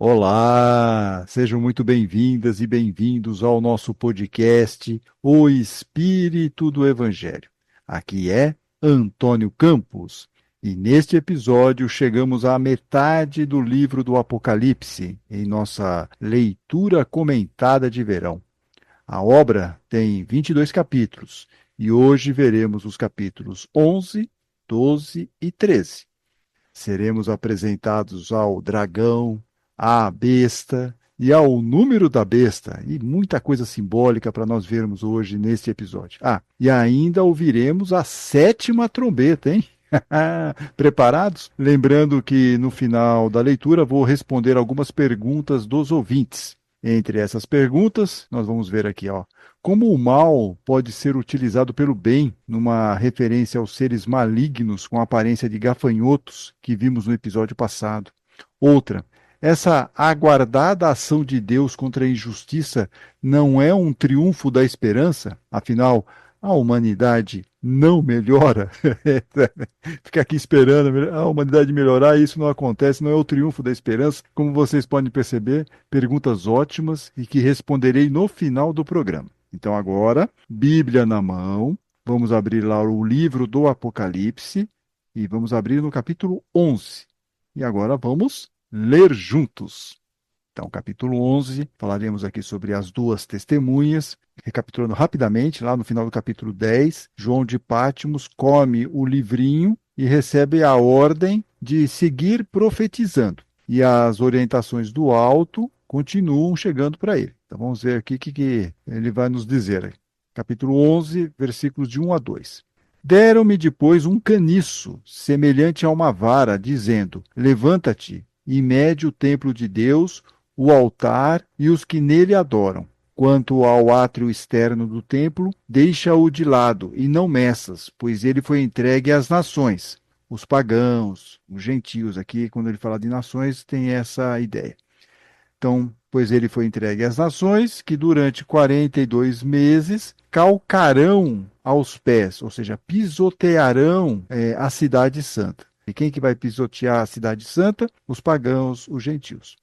Olá, sejam muito bem-vindas e bem-vindos ao nosso podcast O Espírito do Evangelho. Aqui é Antônio Campos e neste episódio chegamos à metade do livro do Apocalipse em nossa leitura comentada de verão. A obra tem 22 capítulos e hoje veremos os capítulos 11, 12 e 13. Seremos apresentados ao dragão, à besta e ao número da besta, e muita coisa simbólica para nós vermos hoje neste episódio. E ainda ouviremos a sétima trombeta, hein? Preparados? Lembrando que no final da leitura vou responder algumas perguntas dos ouvintes. Entre essas perguntas, nós vamos ver aqui, ó. Como o mal pode ser utilizado pelo bem, numa referência aos seres malignos com aparência de gafanhotos que vimos no episódio passado. Outra, essa aguardada ação de Deus contra a injustiça não é um triunfo da esperança? Afinal, a humanidade não melhora. Fica aqui esperando a humanidade melhorar, e isso não acontece, não é o triunfo da esperança. Como vocês podem perceber, perguntas ótimas e que responderei no final do programa. Então agora, Bíblia na mão, vamos abrir lá o livro do Apocalipse e vamos abrir no capítulo 11. E agora vamos ler juntos. Então, capítulo 11, falaremos aqui sobre as duas testemunhas. Recapitulando rapidamente, lá no final do capítulo 10, João de Pátimos come o livrinho e recebe a ordem de seguir profetizando. E as orientações do alto continuam chegando para ele. Então, vamos ver aqui o que ele vai nos dizer. Capítulo 11, versículos de 1 a 2. Deram-me depois um caniço, semelhante a uma vara, dizendo: Levanta-te e mede o templo de Deus, o altar e os que nele adoram. Quanto ao átrio externo do templo, deixa-o de lado e não meças, pois ele foi entregue às nações, os pagãos, os gentios. Aqui, quando ele fala de nações, tem essa ideia. Então, pois ele foi entregue às nações, que durante 42 meses calcarão aos pés, ou seja, pisotearão a cidade santa. E quem que vai pisotear a cidade santa? Os pagãos, os gentios.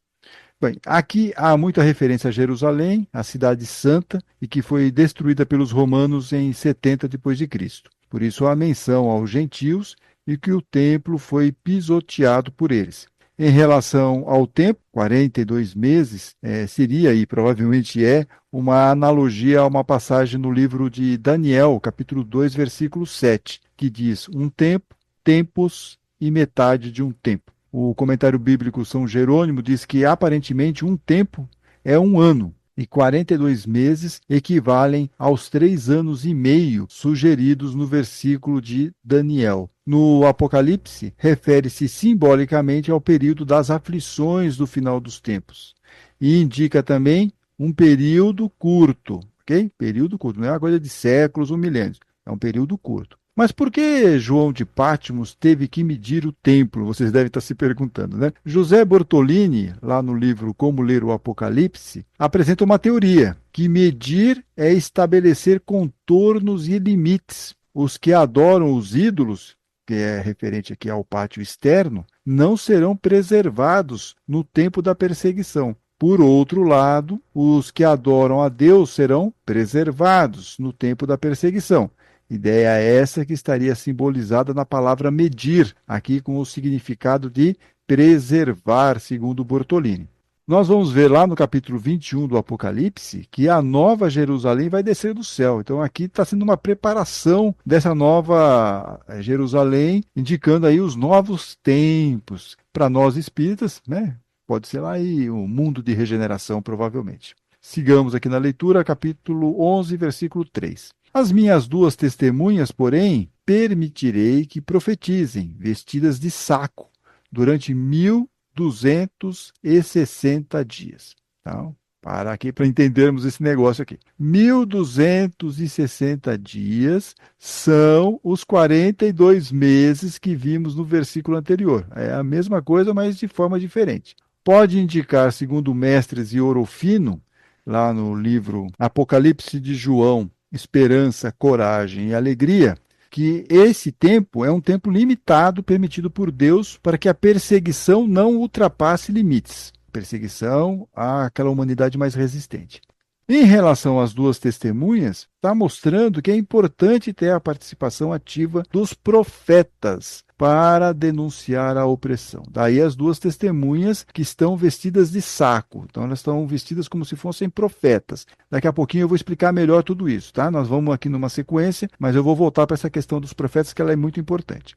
Bem, aqui há muita referência a Jerusalém, a cidade santa, e que foi destruída pelos romanos em 70 depois de Cristo. Por isso há menção aos gentios e que o templo foi pisoteado por eles. Em relação ao tempo, 42 meses, seria e provavelmente é uma analogia a uma passagem no livro de Daniel, capítulo 2, versículo 7, que diz: um tempo, tempos e metade de um tempo. O comentário bíblico São Jerônimo diz que aparentemente um tempo é um ano e 42 meses equivalem aos 3 anos e meio sugeridos no versículo de Daniel. No Apocalipse, refere-se simbolicamente ao período das aflições do final dos tempos e indica também um período curto, ok? Período curto, não é uma coisa de séculos ou milênios, é um período curto. Mas por que João de Pátimos teve que medir o templo? Vocês devem estar se perguntando, né? José Bortolini, lá no livro Como Ler o Apocalipse, apresenta uma teoria, que medir é estabelecer contornos e limites. Os que adoram os ídolos, que é referente aqui ao pátio externo, não serão preservados no tempo da perseguição. Por outro lado, os que adoram a Deus serão preservados no tempo da perseguição. Ideia essa que estaria simbolizada na palavra medir, aqui com o significado de preservar, segundo Bortolini. Nós vamos ver lá no capítulo 21 do Apocalipse que a nova Jerusalém vai descer do céu. Então aqui está sendo uma preparação dessa nova Jerusalém, indicando aí os novos tempos. Para nós espíritas, né? Pode ser lá aí o mundo de regeneração, provavelmente. Sigamos aqui na leitura, capítulo 11, versículo 3. As minhas duas testemunhas, porém, permitirei que profetizem, vestidas de saco, durante 1260 dias. Então, para aqui para entendermos esse negócio aqui. 1260 dias são os 42 meses que vimos no versículo anterior. É a mesma coisa, mas de forma diferente. Pode indicar, segundo Mestres e Orofino, lá no livro Apocalipse de João, Esperança, Coragem e Alegria, que esse tempo é um tempo limitado permitido por Deus para que a perseguição não ultrapasse limites. perseguição àquela humanidade mais resistente. Em relação às duas testemunhas, está mostrando que é importante ter a participação ativa dos profetas para denunciar a opressão. Daí as duas testemunhas que estão vestidas de saco. Então elas estão vestidas como se fossem profetas. Daqui a pouquinho eu vou explicar melhor tudo isso, tá? Nós vamos aqui numa sequência, mas eu vou voltar para essa questão dos profetas, que ela é muito importante.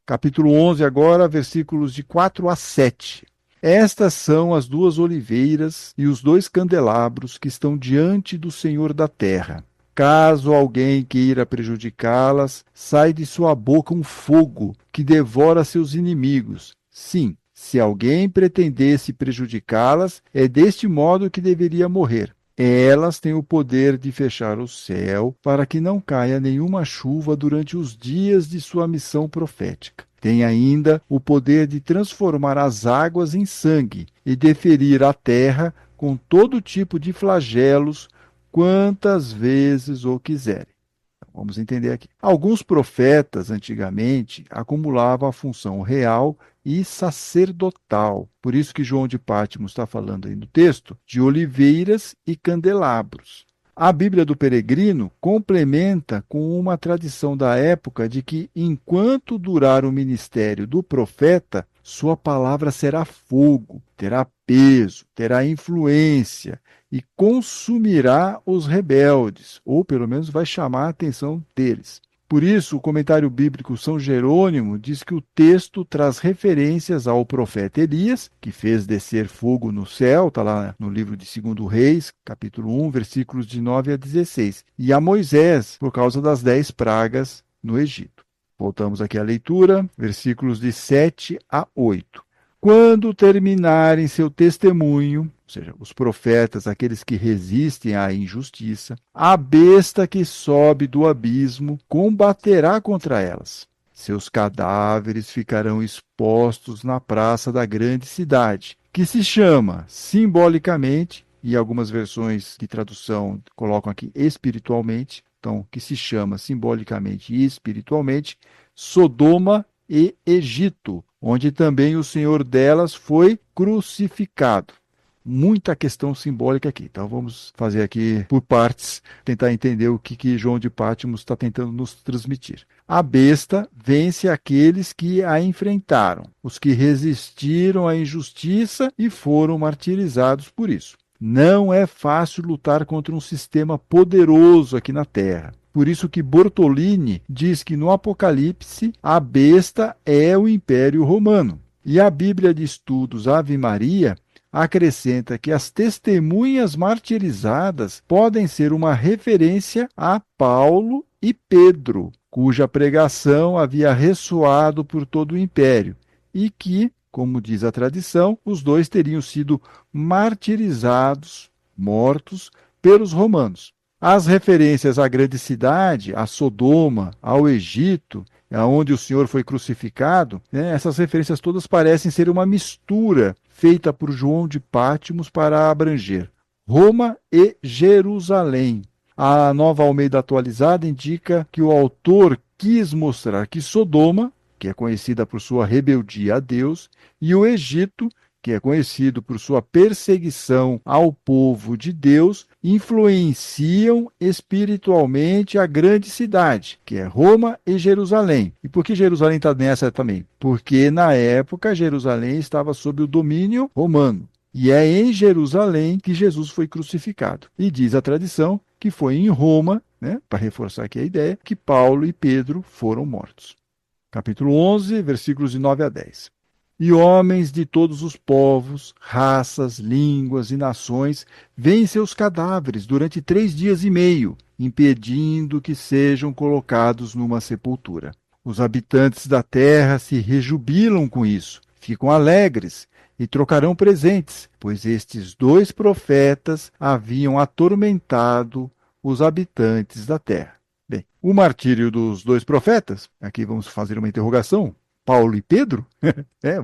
Capítulo 11 agora, versículos de 4 a 7. Estas são as duas oliveiras e os dois candelabros que estão diante do Senhor da terra. Caso alguém queira prejudicá-las, sai de sua boca um fogo que devora seus inimigos. Sim, se alguém pretendesse prejudicá-las, é deste modo que deveria morrer. Elas têm o poder de fechar o céu para que não caia nenhuma chuva durante os dias de sua missão profética. Tem ainda o poder de transformar as águas em sangue e de ferir a terra com todo tipo de flagelos, quantas vezes o quiserem. Vamos entender aqui. Alguns profetas, antigamente, acumulavam a função real e sacerdotal. Por isso que João de Pátmos está falando aí no texto de oliveiras e candelabros. A Bíblia do Peregrino complementa com uma tradição da época de que, enquanto durar o ministério do profeta, sua palavra será fogo, terá peso, terá influência e consumirá os rebeldes, ou pelo menos vai chamar a atenção deles. Por isso, o comentário bíblico São Jerônimo diz que o texto traz referências ao profeta Elias, que fez descer fogo no céu, está lá no livro de 2 Reis, capítulo 1, versículos de 9 a 16, e a Moisés, por causa das 10 pragas no Egito. Voltamos aqui à leitura, versículos de 7 a 8. Quando terminarem seu testemunho, ou seja, os profetas, aqueles que resistem à injustiça, a besta que sobe do abismo combaterá contra elas. Seus cadáveres ficarão expostos na praça da grande cidade, que se chama, simbolicamente, e algumas versões de tradução colocam aqui espiritualmente, então, que se chama simbolicamente e espiritualmente, Sodoma e Egito, onde também o Senhor delas foi crucificado. Muita questão simbólica aqui. Então vamos fazer aqui por partes, tentar entender o que João de Pátmos está tentando nos transmitir. A besta vence aqueles que a enfrentaram, os que resistiram à injustiça e foram martirizados por isso. Não é fácil lutar contra um sistema poderoso aqui na Terra. Por isso que Bortolini diz que no Apocalipse a besta é o Império Romano. E a Bíblia de Estudos Ave Maria acrescenta que as testemunhas martirizadas podem ser uma referência a Paulo e Pedro, cuja pregação havia ressoado por todo o Império, e que, como diz a tradição, os dois teriam sido martirizados, mortos, pelos romanos. As referências à grande cidade, a Sodoma, ao Egito, onde o Senhor foi crucificado, essas referências todas parecem ser uma mistura feita por João de Pátmos para abranger Roma e Jerusalém. A Nova Almeida Atualizada indica que o autor quis mostrar que Sodoma, que é conhecida por sua rebeldia a Deus, e o Egito, que é conhecido por sua perseguição ao povo de Deus, influenciam espiritualmente a grande cidade, que é Roma e Jerusalém. E por que Jerusalém está nessa também? Porque na época Jerusalém estava sob o domínio romano. E é em Jerusalém que Jesus foi crucificado. E diz a tradição que foi em Roma, para reforçar aqui a ideia, que Paulo e Pedro foram mortos. Capítulo 11, versículos de 9 a 10. E homens de todos os povos, raças, línguas e nações veem seus cadáveres durante 3 dias e meio, impedindo que sejam colocados numa sepultura. Os habitantes da terra se rejubilam com isso, ficam alegres e trocarão presentes, pois estes 2 profetas haviam atormentado os habitantes da terra. Bem, o martírio dos 2 profetas, aqui vamos fazer uma interrogação, Paulo e Pedro,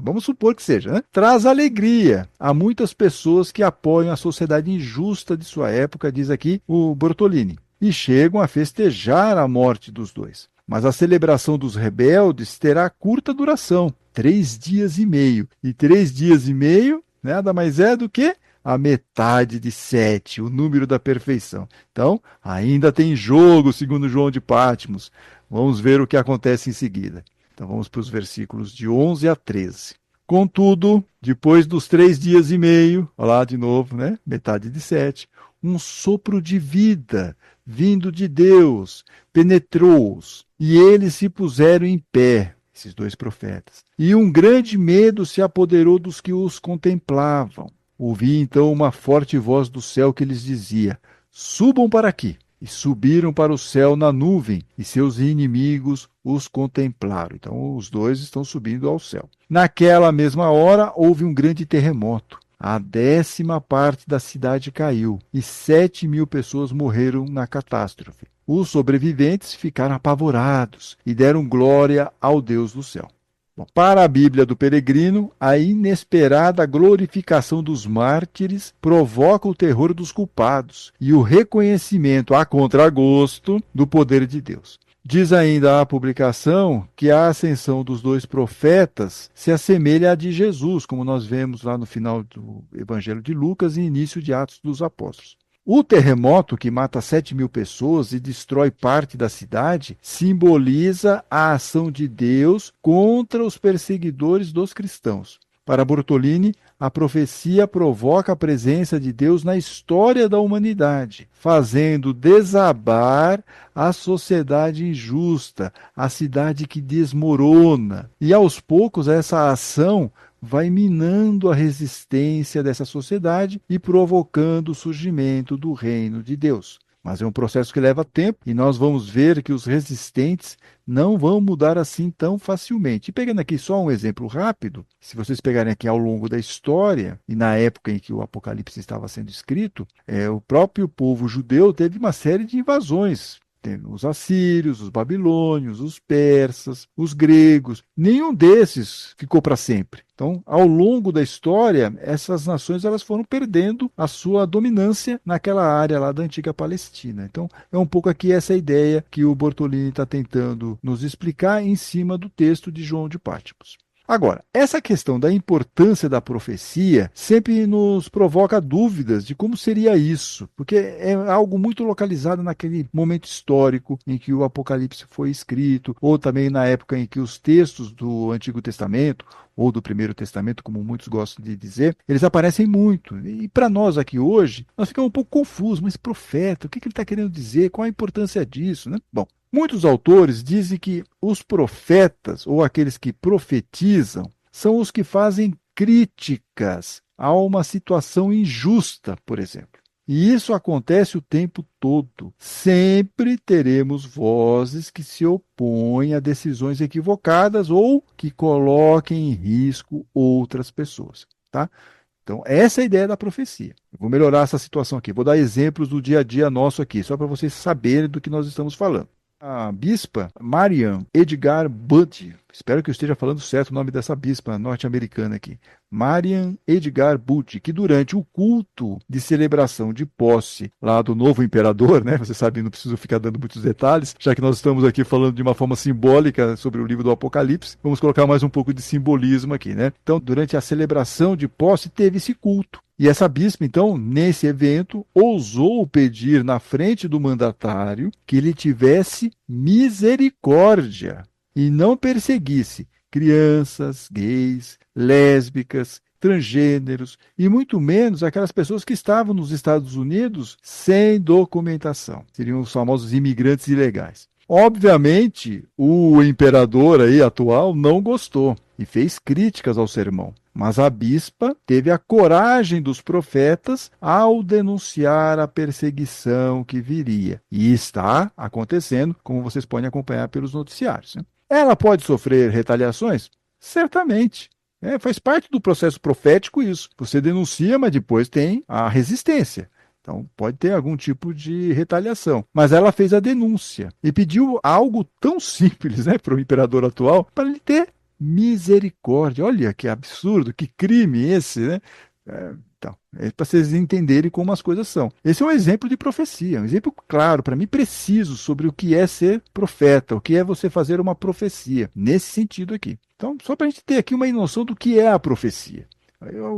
vamos supor que seja, traz alegria a muitas pessoas que apoiam a sociedade injusta de sua época, diz aqui o Bortolini, e chegam a festejar a morte dos 2. Mas a celebração dos rebeldes terá curta duração, 3 dias e meio. E 3 dias e meio nada mais é do que a metade de 7, o número da perfeição. Então, ainda tem jogo, segundo João de Patmos. Vamos ver o que acontece em seguida. Então, vamos para os versículos de 11 a 13. Contudo, depois dos 3 dias e meio, olha lá de novo, né? Metade de 7, um sopro de vida vindo de Deus penetrou-os, e eles se puseram em pé, esses dois profetas. E um grande medo se apoderou dos que os contemplavam. Ouvi então uma forte voz do céu que lhes dizia: subam para aqui. E subiram para o céu na nuvem, e seus inimigos os contemplaram. Então, os dois estão subindo ao céu. Naquela mesma hora, houve um grande terremoto. A 10ª parte da cidade caiu, e 7.000 pessoas morreram na catástrofe. Os sobreviventes ficaram apavorados e deram glória ao Deus do céu. Bom, para a Bíblia do Peregrino, a inesperada glorificação dos mártires provoca o terror dos culpados e o reconhecimento a contragosto do poder de Deus. Diz ainda a publicação que a ascensão dos dois profetas se assemelha à de Jesus, como nós vemos lá no final do Evangelho de Lucas e início de Atos dos Apóstolos. O terremoto, que mata 7.000 pessoas e destrói parte da cidade, simboliza a ação de Deus contra os perseguidores dos cristãos. Para Bortolini, a profecia provoca a presença de Deus na história da humanidade, fazendo desabar a sociedade injusta, a cidade que desmorona. E aos poucos essa ação vai minando a resistência dessa sociedade e provocando o surgimento do reino de Deus. Mas é um processo que leva tempo e nós vamos ver que os resistentes não vão mudar assim tão facilmente. E pegando aqui só um exemplo rápido, se vocês pegarem aqui ao longo da história e na época em que o Apocalipse estava sendo escrito, o próprio povo judeu teve uma série de invasões. Tem os assírios, os babilônios, os persas, os gregos. Nenhum desses ficou para sempre. Então, ao longo da história, essas nações elas foram perdendo a sua dominância naquela área lá da antiga Palestina. Então, é um pouco aqui essa ideia que o Bortolini está tentando nos explicar em cima do texto de João de Patmos. Agora, essa questão da importância da profecia sempre nos provoca dúvidas de como seria isso, porque é algo muito localizado naquele momento histórico em que o Apocalipse foi escrito, ou também na época em que os textos do Antigo Testamento, ou do Primeiro Testamento, como muitos gostam de dizer, eles aparecem muito. E para nós aqui hoje, nós ficamos um pouco confusos, mas profeta, o que ele está querendo dizer? Qual a importância disso, né? Bom, muitos autores dizem que os profetas, ou aqueles que profetizam, são os que fazem críticas a uma situação injusta, por exemplo. E isso acontece o tempo todo. Sempre teremos vozes que se opõem a decisões equivocadas ou que coloquem em risco outras pessoas, tá? Então, essa é a ideia da profecia. Eu vou melhorar essa situação aqui. Vou dar exemplos do dia a dia nosso aqui, só para vocês saberem do que nós estamos falando. A bispa Marian Edgar Budge, espero que eu esteja falando certo o nome dessa bispa norte-americana aqui, Marian Edgar Budge, que durante o culto de celebração de posse lá do novo imperador, né? Você sabe, não preciso ficar dando muitos detalhes, já que nós estamos aqui falando de uma forma simbólica sobre o livro do Apocalipse, vamos colocar mais um pouco de simbolismo aqui, né? Então, durante a celebração de posse, teve esse culto. E essa bispa, então, nesse evento, ousou pedir na frente do mandatário que ele tivesse misericórdia e não perseguisse crianças, gays, lésbicas, transgêneros e muito menos aquelas pessoas que estavam nos Estados Unidos sem documentação. Seriam os famosos imigrantes ilegais. Obviamente, o imperador aí atual não gostou e fez críticas ao sermão. Mas a bispa teve a coragem dos profetas ao denunciar a perseguição que viria. E está acontecendo, como vocês podem acompanhar pelos noticiários, né? Ela pode sofrer retaliações? Certamente. Faz parte do processo profético isso. Você denuncia, mas depois tem a resistência. Então, pode ter algum tipo de retaliação. Mas ela fez a denúncia e pediu algo tão simples, né, para o imperador atual, para ele ter misericórdia. Olha que absurdo, que crime esse, né? Então, é para vocês entenderem como as coisas são. Esse é um exemplo de profecia, um exemplo claro, para mim, preciso sobre o que é ser profeta, o que é você fazer uma profecia, nesse sentido aqui. Então, só para a gente ter aqui uma noção do que é a profecia.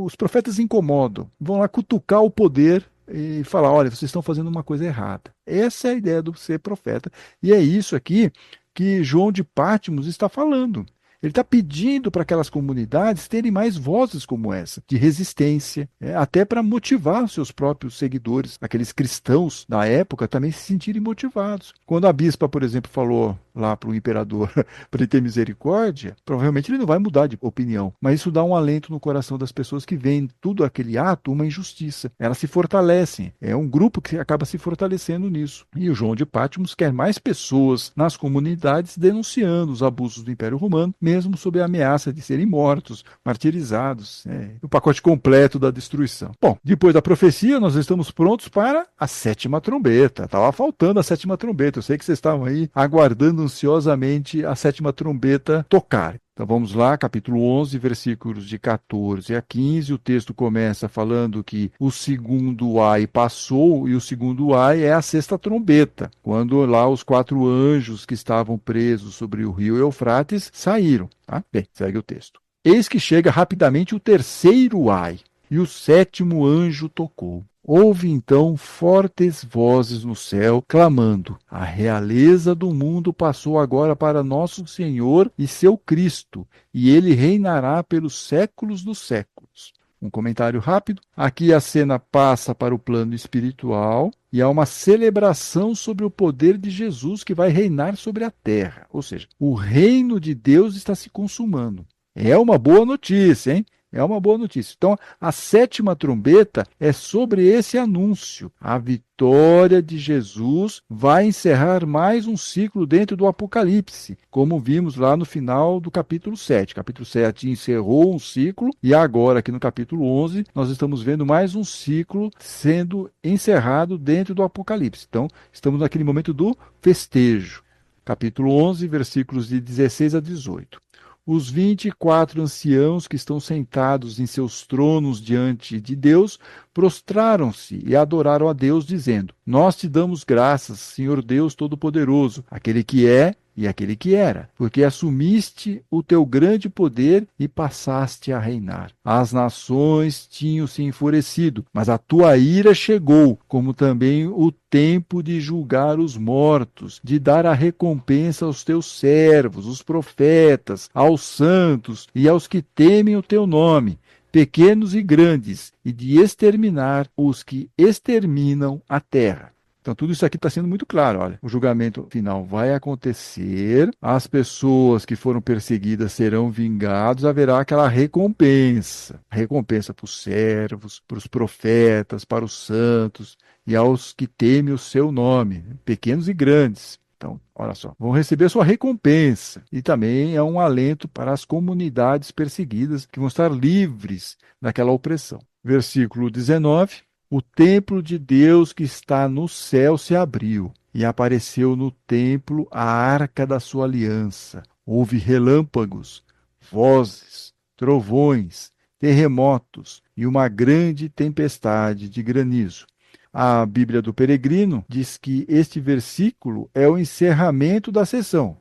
Os profetas incomodam, vão lá cutucar o poder e falar: olha, vocês estão fazendo uma coisa errada. Essa é a ideia do ser profeta. E é isso aqui que João de Patmos está falando. Ele está pedindo para aquelas comunidades terem mais vozes como essa, de resistência, até para motivar os seus próprios seguidores, aqueles cristãos da época, também se sentirem motivados. Quando a bispa, por exemplo, falou lá para o imperador para ele ter misericórdia, provavelmente ele não vai mudar de opinião, mas isso dá um alento no coração das pessoas que veem tudo aquele ato uma injustiça. Elas se fortalecem, é um grupo que acaba se fortalecendo nisso. E o João de Patmos quer mais pessoas nas comunidades denunciando os abusos do Império Romano, mesmo sob a ameaça de serem mortos, martirizados, o pacote completo da destruição. Bom, depois da profecia, nós estamos prontos para a sétima trombeta. Estava faltando a sétima trombeta. Eu sei que vocês estavam aí aguardando ansiosamente a sétima trombeta tocar. Então vamos lá, capítulo 11, versículos de 14 a 15. O texto começa falando que o segundo ai passou, e o segundo ai é a sexta trombeta, quando lá os 4 anjos que estavam presos sobre o rio Eufrates saíram. Tá? Bem, segue o texto. Eis que chega rapidamente o terceiro ai, e o sétimo anjo tocou. Houve então fortes vozes no céu, clamando: a realeza do mundo passou agora para nosso Senhor e seu Cristo, e ele reinará pelos séculos dos séculos. Um comentário rápido. Aqui a cena passa para o plano espiritual e há uma celebração sobre o poder de Jesus que vai reinar sobre a terra. Ou seja, o reino de Deus está se consumando. É uma boa notícia, hein? É uma boa notícia. Então, a sétima trombeta é sobre esse anúncio. A vitória de Jesus vai encerrar mais um ciclo dentro do Apocalipse, como vimos lá no final do capítulo 7. Capítulo 7 encerrou um ciclo e agora, aqui no capítulo 11, nós estamos vendo mais um ciclo sendo encerrado dentro do Apocalipse. Então, estamos naquele momento do festejo. Capítulo 11, versículos de 16 a 18. Os 24 anciãos que estão sentados em seus tronos diante de Deus prostraram-se e adoraram a Deus, dizendo: nós te damos graças, Senhor Deus Todo-Poderoso, aquele que é e aquele que era, porque assumiste o teu grande poder e passaste a reinar. As nações tinham se enfurecido, mas a tua ira chegou, como também o tempo de julgar os mortos, de dar a recompensa aos teus servos, os profetas, aos santos e aos que temem o teu nome, pequenos e grandes, e de exterminar os que exterminam a terra. Então, tudo isso aqui está sendo muito claro. Olha, o julgamento final vai acontecer, as pessoas que foram perseguidas serão vingadas, haverá aquela recompensa. Recompensa para os servos, para os profetas, para os santos e aos que temem o seu nome, pequenos e grandes. Então, olha só, vão receber sua recompensa. E também é um alento para as comunidades perseguidas que vão estar livres daquela opressão. Versículo 19. O templo de Deus que está no céu se abriu, e apareceu no templo a arca da sua aliança. Houve relâmpagos, vozes, trovões, terremotos e uma grande tempestade de granizo. A Bíblia do Peregrino diz que este versículo é o encerramento da sessão,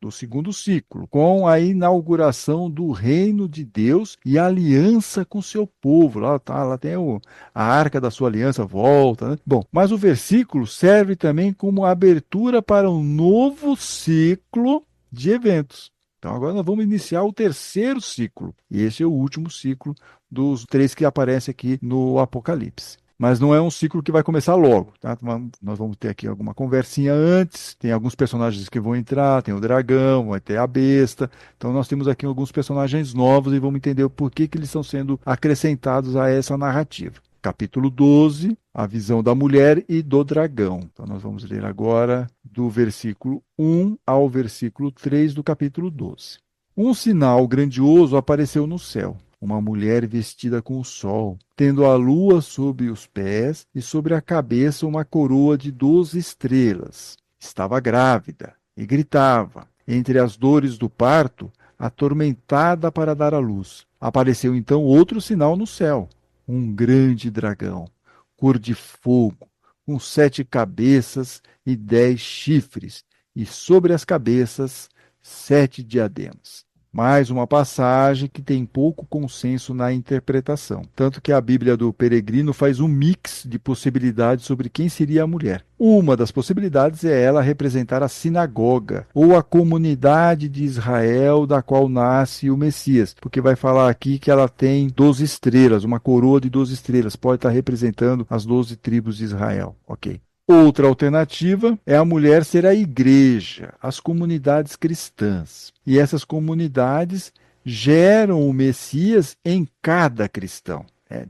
do segundo ciclo, com a inauguração do reino de Deus e a aliança com seu povo. Lá tem a arca da sua aliança, volta. Né? Bom, mas o versículo serve também como abertura para um novo ciclo de eventos. Então agora nós vamos iniciar o terceiro ciclo, e esse é o último ciclo dos 3 que aparecem aqui no Apocalipse. Mas não é um ciclo que vai começar logo, tá? Nós vamos ter aqui alguma conversinha antes, tem alguns personagens que vão entrar, tem o dragão, vai ter a besta. Então nós temos aqui alguns personagens novos e vamos entender o porquê que eles estão sendo acrescentados a essa narrativa. Capítulo 12, a visão da mulher e do dragão. Então nós vamos ler agora do versículo 1 ao versículo 3 do capítulo 12. Um sinal grandioso apareceu no céu. Uma mulher vestida com o sol, tendo a lua sob os pés e sobre a cabeça uma coroa de 12 estrelas. Estava grávida e gritava, entre as dores do parto, atormentada para dar à luz. Apareceu então outro sinal no céu, um grande dragão, cor de fogo, com 7 cabeças e 10 chifres, e sobre as cabeças 7 diademas. Mais uma passagem que tem pouco consenso na interpretação. Tanto que a Bíblia do Peregrino faz um mix de possibilidades sobre quem seria a mulher. Uma das possibilidades é ela representar a sinagoga, ou a comunidade de Israel da qual nasce o Messias, porque vai falar aqui que ela tem 12 estrelas, uma coroa de 12 estrelas, pode estar representando as 12 tribos de Israel. Ok. Outra alternativa é a mulher ser a igreja, as comunidades cristãs. E essas comunidades geram o Messias em cada cristão.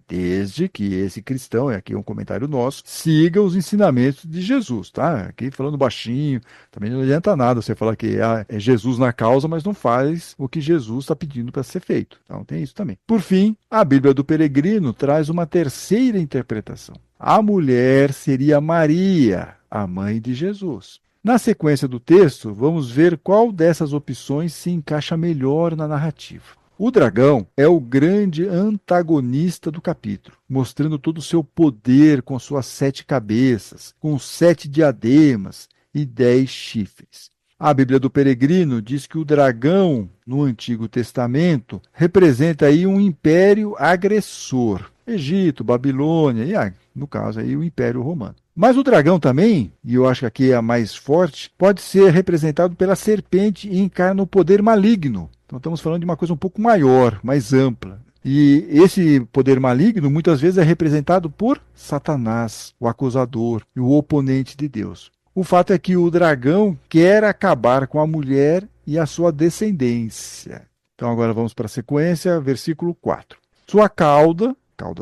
Desde que esse cristão, aqui é um comentário nosso, siga os ensinamentos de Jesus, tá? Aqui falando baixinho, também não adianta nada você falar que é Jesus na causa, mas não faz o que Jesus está pedindo para ser feito. Então tem isso também. Por fim, a Bíblia do Peregrino traz uma terceira interpretação. A mulher seria Maria, a mãe de Jesus. Na sequência do texto, vamos ver qual dessas opções se encaixa melhor na narrativa. O dragão é o grande antagonista do capítulo, mostrando todo o seu poder com suas 7 cabeças, com 7 diademas e 10 chifres. A Bíblia do Peregrino diz que o dragão, no Antigo Testamento, representa aí um império agressor. Egito, Babilônia e, no caso, aí o Império Romano. Mas o dragão também, e eu acho que aqui é a mais forte, pode ser representado pela serpente e encarna o poder maligno. Então estamos falando de uma coisa um pouco maior, mais ampla. E esse poder maligno muitas vezes é representado por Satanás, o acusador e o oponente de Deus. O fato é que o dragão quer acabar com a mulher e a sua descendência. Então agora vamos para a sequência, versículo 4. Sua cauda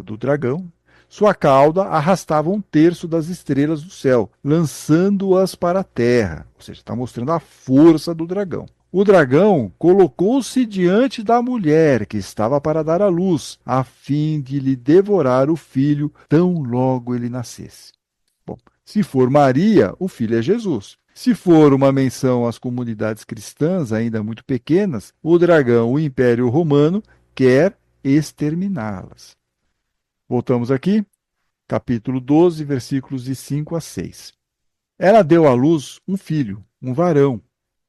do dragão, sua cauda arrastava 1/3 das estrelas do céu, lançando-as para a terra. Ou seja, está mostrando a força do dragão. O dragão colocou-se diante da mulher que estava para dar à luz, a fim de lhe devorar o filho tão logo ele nascesse. Bom, se for Maria, o filho é Jesus. Se for uma menção às comunidades cristãs, ainda muito pequenas, o dragão, o Império Romano, quer exterminá-las. Voltamos aqui, capítulo 12, versículos de 5 a 6. Ela deu à luz um filho, um varão,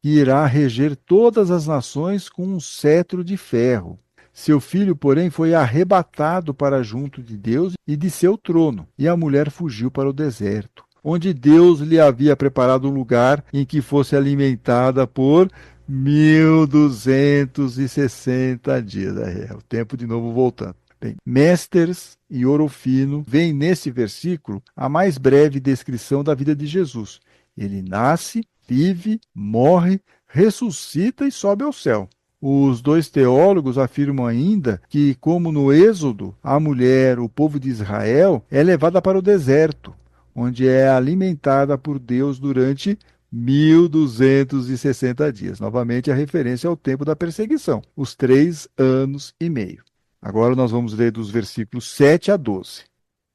que irá reger todas as nações com um cetro de ferro. Seu filho, porém, foi arrebatado para junto de Deus e de seu trono, e a mulher fugiu para o deserto, onde Deus lhe havia preparado um lugar em que fosse alimentada por 1260 dias. O tempo de novo voltando. Bem, Mesters e Orofino veem nesse versículo a mais breve descrição da vida de Jesus. Ele nasce, vive, morre, ressuscita e sobe ao céu. Os dois teólogos afirmam ainda que, como no Êxodo, a mulher, o povo de Israel, é levada para o deserto, onde é alimentada por Deus durante 1260 dias. Novamente a referência ao tempo da perseguição, os 3 anos e meio. Agora nós vamos ler dos versículos 7 a 12.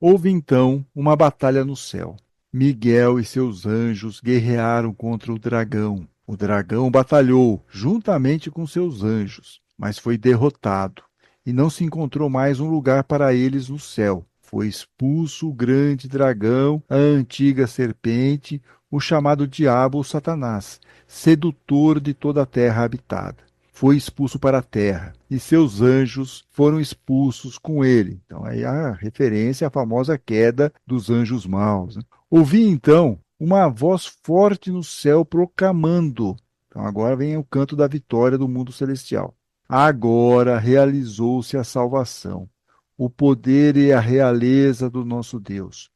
Houve então uma batalha no céu. Miguel e seus anjos guerrearam contra o dragão. O dragão batalhou juntamente com seus anjos, mas foi derrotado, e não se encontrou mais um lugar para eles no céu. Foi expulso o grande dragão, a antiga serpente, o chamado diabo ou Satanás, sedutor de toda a terra habitada. Foi expulso para a terra, e seus anjos foram expulsos com ele. Então, aí a referência à famosa queda dos anjos maus. Ouvi, então, uma voz forte no céu proclamando. Então, agora vem o canto da vitória do mundo celestial. Agora realizou-se a salvação, o poder e a realeza do nosso Deus,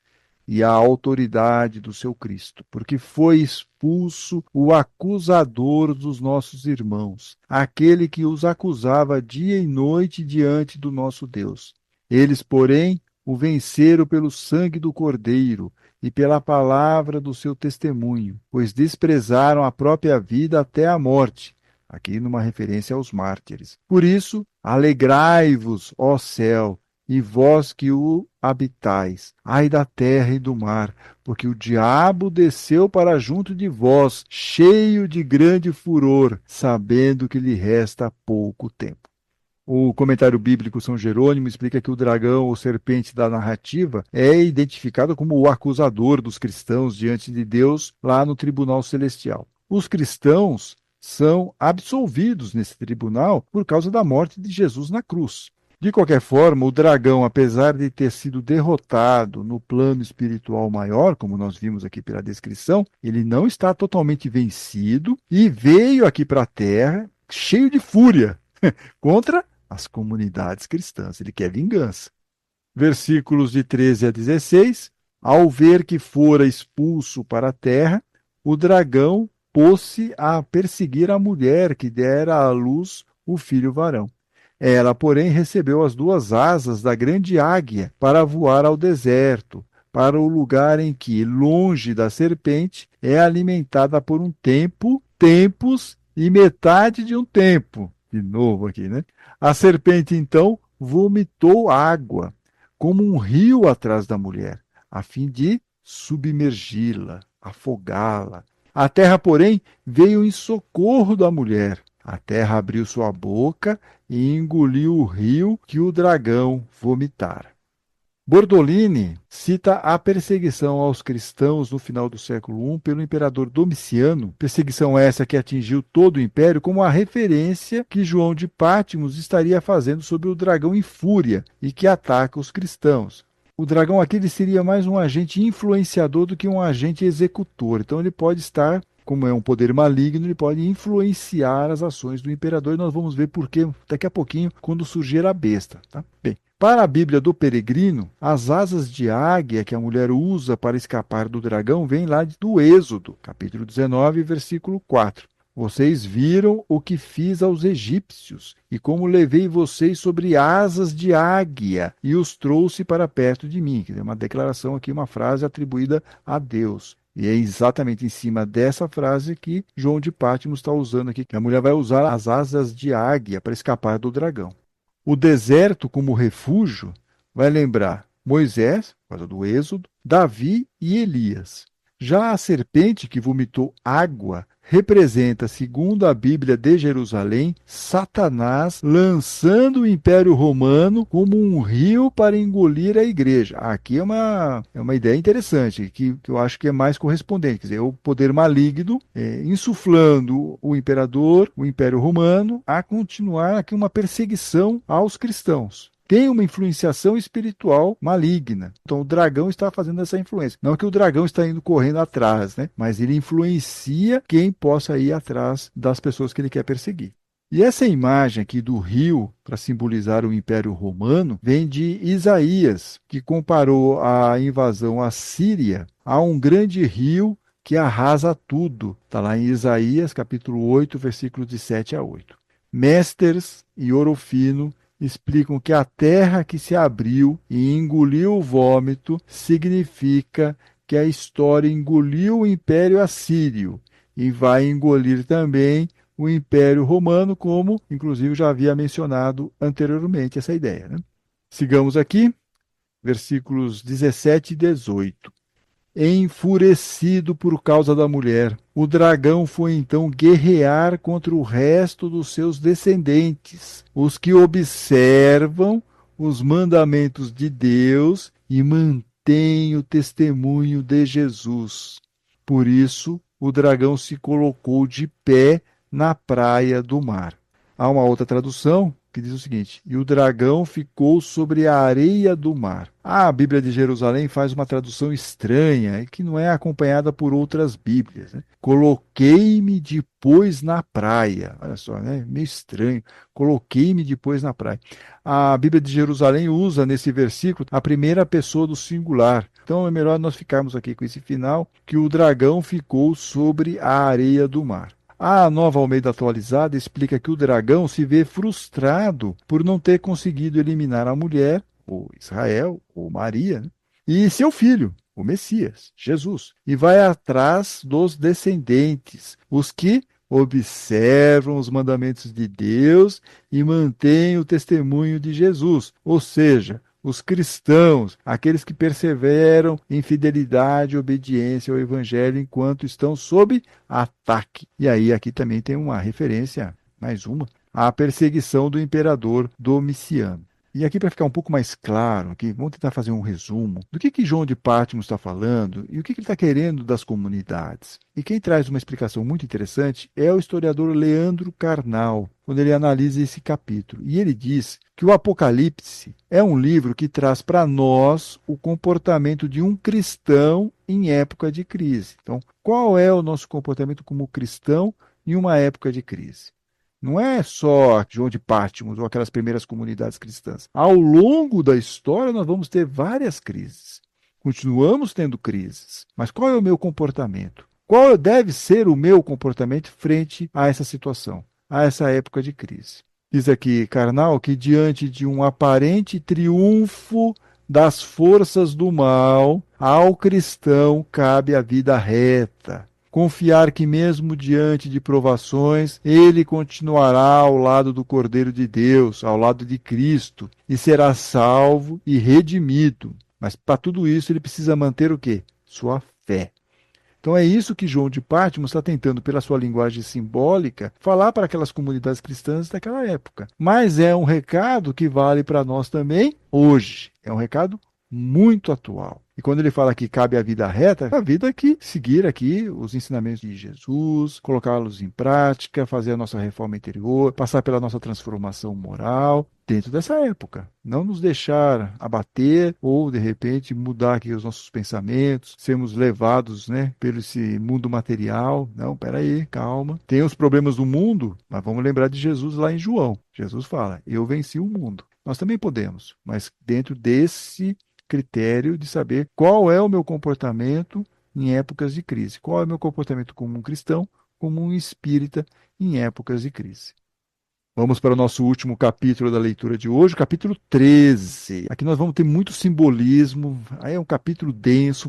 e a autoridade do seu Cristo, porque foi expulso o acusador dos nossos irmãos, aquele que os acusava dia e noite diante do nosso Deus. Eles, porém, o venceram pelo sangue do Cordeiro e pela palavra do seu testemunho, pois desprezaram a própria vida até a morte. Aqui numa referência aos mártires. Por isso, alegrai-vos, ó céu, e vós que o habitais, ai da terra e do mar, porque o diabo desceu para junto de vós, cheio de grande furor, sabendo que lhe resta pouco tempo. O comentário bíblico São Jerônimo explica que o dragão ou serpente da narrativa é identificado como o acusador dos cristãos diante de Deus lá no tribunal celestial. Os cristãos são absolvidos nesse tribunal por causa da morte de Jesus na cruz. De qualquer forma, o dragão, apesar de ter sido derrotado no plano espiritual maior, como nós vimos aqui pela descrição, ele não está totalmente vencido e veio aqui para a Terra cheio de fúria contra as comunidades cristãs. Ele quer vingança. Versículos de 13 a 16. Ao ver que fora expulso para a terra, o dragão pôs-se a perseguir a mulher que dera à luz o filho varão. Ela, porém, recebeu as duas asas da grande águia para voar ao deserto, para o lugar em que, longe da serpente, é alimentada por um tempo, tempos e metade de um tempo. De novo aqui, né? A serpente, então, vomitou água, como um rio atrás da mulher, a fim de submergi-la, afogá-la. A terra, porém, veio em socorro da mulher. A terra abriu sua boca e engoliu o rio que o dragão vomitara. Bordolini cita a perseguição aos cristãos no final do século I pelo imperador Domiciano, perseguição essa que atingiu todo o império, como a referência que João de Pátmos estaria fazendo sobre o dragão em fúria e que ataca os cristãos. O dragão aqui ele seria mais um agente influenciador do que um agente executor, então ele pode estar, como é um poder maligno, ele pode influenciar as ações do imperador, e nós vamos ver por quê daqui a pouquinho, quando surgir a besta. Tá? Bem, para a Bíblia do Peregrino, as asas de águia que a mulher usa para escapar do dragão vêm lá do Êxodo, capítulo 19, versículo 4. Vocês viram o que fiz aos egípcios, e como levei vocês sobre asas de águia, e os trouxe para perto de mim. É uma declaração aqui, uma frase atribuída a Deus. E é exatamente em cima dessa frase que João de Pátmos está usando aqui, que a mulher vai usar as asas de águia para escapar do dragão. O deserto como refúgio vai lembrar Moisés, por causa do Êxodo, Davi e Elias. Já a serpente que vomitou água representa, segundo a Bíblia de Jerusalém, Satanás lançando o Império Romano como um rio para engolir a igreja. Aqui é uma ideia interessante, que eu acho que é mais correspondente. Quer dizer, o poder maligno insuflando o imperador, o Império Romano, a continuar aqui uma perseguição aos cristãos. Tem uma influenciação espiritual maligna. Então o dragão está fazendo essa influência. Não que o dragão está indo correndo atrás, né? Mas ele influencia quem possa ir atrás das pessoas que ele quer perseguir. E essa imagem aqui do rio, para simbolizar o Império Romano, vem de Isaías, que comparou a invasão assíria a um grande rio que arrasa tudo. Está lá em Isaías, capítulo 8, versículos de 7 a 8. Mesters e Orofino explicam que a terra que se abriu e engoliu o vômito significa que a história engoliu o Império Assírio e vai engolir também o Império Romano, como inclusive já havia mencionado anteriormente essa ideia, né? Sigamos aqui, versículos 17 e 18. Enfurecido por causa da mulher, o dragão foi então guerrear contra o resto dos seus descendentes, os que observam os mandamentos de Deus e mantêm o testemunho de Jesus. Por isso, o dragão se colocou de pé na praia do mar. Há uma outra tradução que diz o seguinte: e o dragão ficou sobre a areia do mar. A Bíblia de Jerusalém faz uma tradução estranha, que não é acompanhada por outras Bíblias, né? Coloquei-me depois na praia. Olha só, né? Meio estranho. Coloquei-me depois na praia. A Bíblia de Jerusalém usa nesse versículo a primeira pessoa do singular. Então é melhor nós ficarmos aqui com esse final, que o dragão ficou sobre a areia do mar. A Nova Almeida Atualizada explica que o dragão se vê frustrado por não ter conseguido eliminar a mulher, ou Israel, ou Maria, né? E seu filho, o Messias, Jesus, e vai atrás dos descendentes, os que observam os mandamentos de Deus e mantêm o testemunho de Jesus, ou seja, os cristãos, aqueles que perseveram em fidelidade e obediência ao Evangelho enquanto estão sob ataque. E aí aqui também tem uma referência, mais uma, à perseguição do imperador Domiciano. E aqui, para ficar um pouco mais claro, aqui, vamos tentar fazer um resumo do que João de Patmos está falando e o que ele está querendo das comunidades. E quem traz uma explicação muito interessante é o historiador Leandro Carnal, quando ele analisa esse capítulo. E ele diz que o Apocalipse é um livro que traz para nós o comportamento de um cristão em época de crise. Então, qual é o nosso comportamento como cristão em uma época de crise? Não é só João de Patmos ou aquelas primeiras comunidades cristãs. Ao longo da história, nós vamos ter várias crises. Continuamos tendo crises. Mas qual é o meu comportamento? Qual deve ser o meu comportamento frente a essa situação, a essa época de crise? Diz aqui, Karnal, que diante de um aparente triunfo das forças do mal, ao cristão cabe a vida reta. Confiar que mesmo diante de provações, ele continuará ao lado do Cordeiro de Deus, ao lado de Cristo, e será salvo e redimido. Mas para tudo isso ele precisa manter o quê? Sua fé. Então é isso que João de Patmos está tentando, pela sua linguagem simbólica, falar para aquelas comunidades cristãs daquela época. Mas é um recado que vale para nós também hoje. É um recado muito atual. E quando ele fala que cabe a vida reta, a vida que seguir aqui os ensinamentos de Jesus, colocá-los em prática, fazer a nossa reforma interior, passar pela nossa transformação moral dentro dessa época. Não nos deixar abater ou, de repente, mudar aqui os nossos pensamentos, sermos levados, né, pelo esse mundo material. Não, peraí, calma. Tem os problemas do mundo, mas vamos lembrar de Jesus lá em João. Jesus fala, eu venci o mundo. Nós também podemos, mas dentro desse critério de saber qual é o meu comportamento em épocas de crise, qual é o meu comportamento como um cristão, como um espírita em épocas de crise. Vamos para o nosso último capítulo da leitura de hoje, o capítulo 13. Aqui nós vamos ter muito simbolismo, aí é um capítulo denso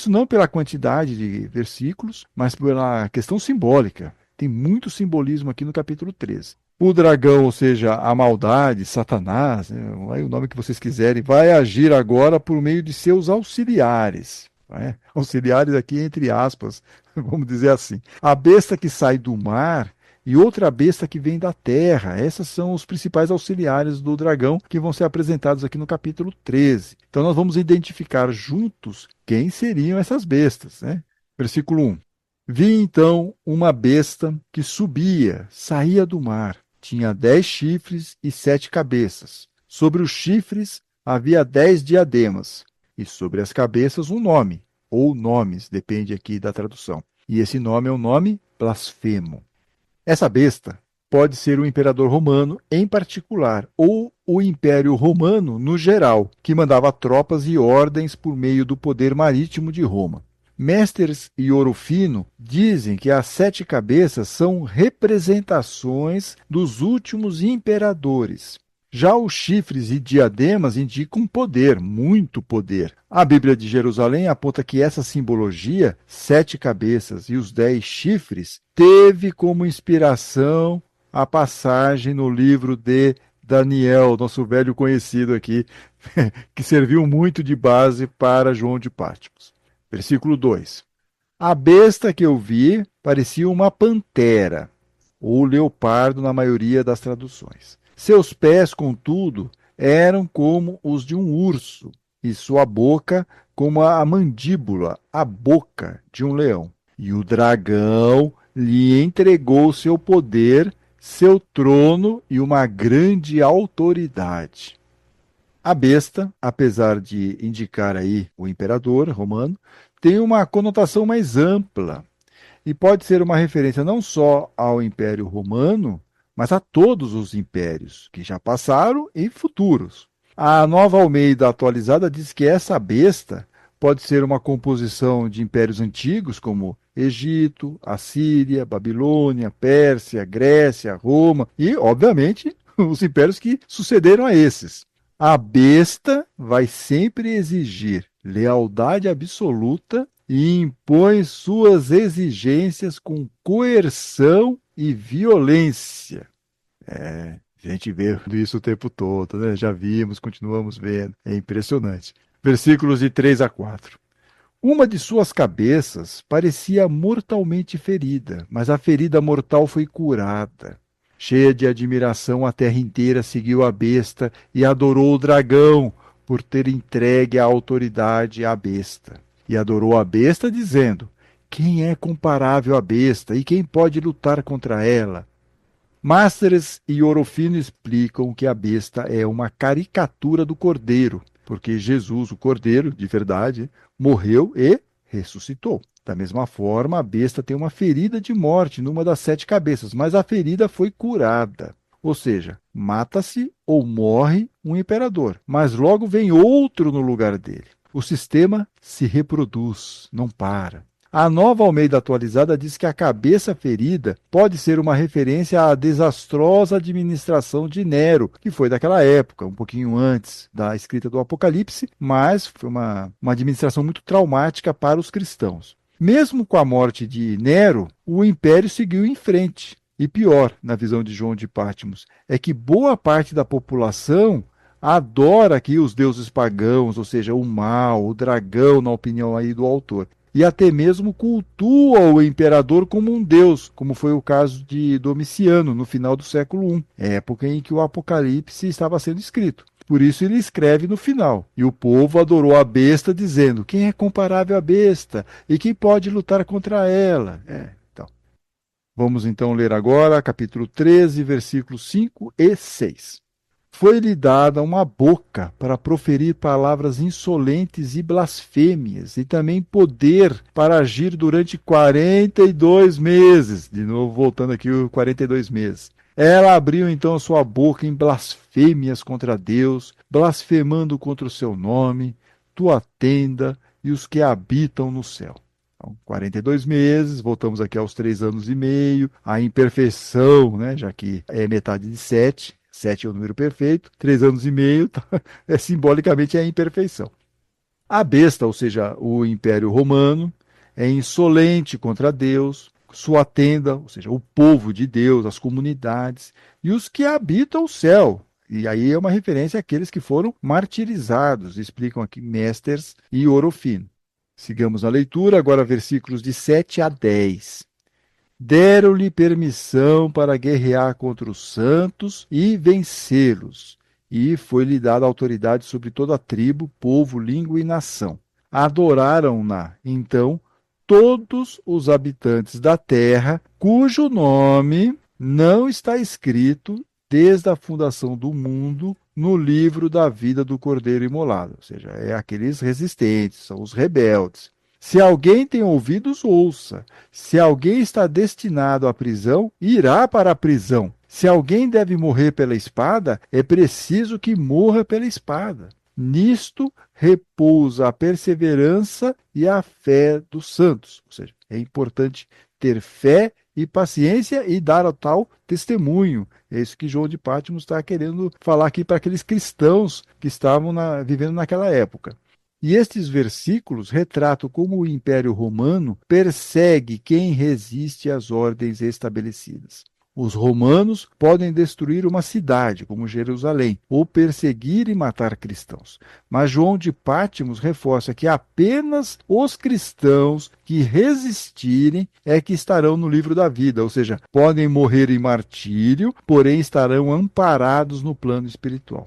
não pela quantidade de versículos, mas pela questão simbólica. Tem muito simbolismo aqui no capítulo 13. O dragão, ou seja, a maldade, Satanás, né, aí o nome que vocês quiserem, vai agir agora por meio de seus auxiliares. Né? Auxiliares aqui entre aspas, vamos dizer assim. A besta que sai do mar e outra besta que vem da terra. Essas são os principais auxiliares do dragão que vão ser apresentados aqui no capítulo 13. Então nós vamos identificar juntos quem seriam essas bestas. Né? Versículo 1. Vi então uma besta que subia, saía do mar. Tinha 10 chifres e 7 cabeças. Sobre os chifres havia 10 diademas, e sobre as cabeças um nome, ou nomes, depende aqui da tradução. E esse nome é um nome blasfemo. Essa besta pode ser o imperador romano em particular, ou o Império Romano no geral, que mandava tropas e ordens por meio do poder marítimo de Roma. Mestres e Ouro Fino dizem que as 7 cabeças são representações dos últimos imperadores. Já os chifres e diademas indicam poder, muito poder. A Bíblia de Jerusalém aponta que essa simbologia, 7 cabeças e os 10 chifres, teve como inspiração a passagem no livro de Daniel, nosso velho conhecido aqui, que serviu muito de base para João de Patmos. Versículo 2. A besta que eu vi parecia uma pantera, ou leopardo na maioria das traduções. Seus pés, contudo, eram como os de um urso, e sua boca como a mandíbula, a boca de um leão. E o dragão lhe entregou seu poder, seu trono e uma grande autoridade. A besta, apesar de indicar aí o imperador romano, tem uma conotação mais ampla e pode ser uma referência não só ao Império Romano, mas a todos os impérios que já passaram e futuros. A Nova Almeida atualizada diz que essa besta pode ser uma composição de impérios antigos como Egito, Assíria, Babilônia, Pérsia, Grécia, Roma e, obviamente, os impérios que sucederam a esses. A besta vai sempre exigir lealdade absoluta e impõe suas exigências com coerção e violência. A gente vê isso o tempo todo, né? Já vimos, continuamos vendo. É impressionante. Versículos de 3 a 4. Uma de suas cabeças parecia mortalmente ferida, mas a ferida mortal foi curada. Cheia de admiração, a terra inteira seguiu a besta e adorou o dragão por ter entregue a autoridade à besta. E adorou a besta, dizendo: quem é comparável à besta e quem pode lutar contra ela? Másteres e Orofino explicam que a besta é uma caricatura do cordeiro, porque Jesus, o cordeiro, de verdade, morreu e ressuscitou. Da mesma forma, a besta tem uma ferida de morte numa das 7 cabeças, mas a ferida foi curada. Ou seja, mata-se ou morre um imperador, mas logo vem outro no lugar dele. O sistema se reproduz, não para. A Nova Almeida Atualizada diz que a cabeça ferida pode ser uma referência à desastrosa administração de Nero, que foi daquela época, um pouquinho antes da escrita do Apocalipse, mas foi uma administração muito traumática para os cristãos. Mesmo com a morte de Nero, o império seguiu em frente. E pior, na visão de João de Patmos, é que boa parte da população adora aqui os deuses pagãos, ou seja, o mal, o dragão, na opinião aí do autor. E até mesmo cultua o imperador como um deus, como foi o caso de Domiciano, no final do século I, época em que o Apocalipse estava sendo escrito. Por isso ele escreve no final. E o povo adorou a besta, dizendo: quem é comparável à besta? E quem pode lutar contra ela? Então. Vamos então ler agora capítulo 13, versículos 5 e 6. Foi-lhe dada uma boca para proferir palavras insolentes e blasfêmias, e também poder para agir durante 42 meses. De novo, voltando aqui, os 42 meses. Ela abriu então a sua boca em blasfêmias contra Deus, blasfemando contra o seu nome, tua tenda e os que habitam no céu. Então, 42 meses, voltamos aqui aos 3 anos e meio, a imperfeição, né, já que é metade de 7. 7 é o número perfeito, 3 anos e meio, simbolicamente é a imperfeição. A besta, ou seja, o Império Romano, é insolente contra Deus, sua tenda, ou seja, o povo de Deus, as comunidades, e os que habitam o céu. E aí é uma referência àqueles que foram martirizados, explicam aqui Mesters e Orofino. Sigamos a leitura, agora versículos de 7 a 10. Deram-lhe permissão para guerrear contra os santos e vencê-los, e foi-lhe dada autoridade sobre toda a tribo, povo, língua e nação. Adoraram-na, então, todos os habitantes da terra, cujo nome não está escrito desde a fundação do mundo no livro da vida do Cordeiro Imolado. Ou seja, é aqueles resistentes, são os rebeldes. Se alguém tem ouvidos, ouça. Se alguém está destinado à prisão, irá para a prisão. Se alguém deve morrer pela espada, é preciso que morra pela espada. Nisto repousa a perseverança e a fé dos santos. Ou seja, é importante ter fé e paciência e dar o tal testemunho. É isso que João de Patmos está querendo falar aqui para aqueles cristãos que estavam vivendo naquela época. E estes versículos retratam como o Império Romano persegue quem resiste às ordens estabelecidas. Os romanos podem destruir uma cidade, como Jerusalém, ou perseguir e matar cristãos. Mas João de Patmos reforça que apenas os cristãos que resistirem é que estarão no livro da vida, ou seja, podem morrer em martírio, porém estarão amparados no plano espiritual.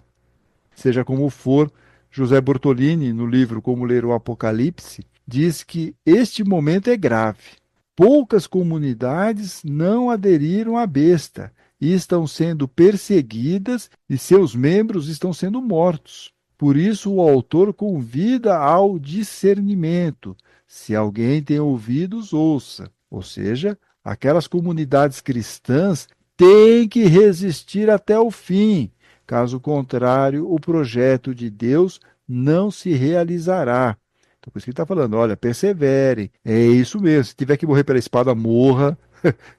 Seja como for, José Bortolini, no livro Como Ler o Apocalipse, diz que este momento é grave. Poucas comunidades não aderiram à besta e estão sendo perseguidas e seus membros estão sendo mortos. Por isso, o autor convida ao discernimento. Se alguém tem ouvidos, ouça. Ou seja, aquelas comunidades cristãs têm que resistir até o fim. Caso contrário, o projeto de Deus não se realizará. Então, por isso que ele está falando, olha, perseverem. É isso mesmo. Se tiver que morrer pela espada, morra.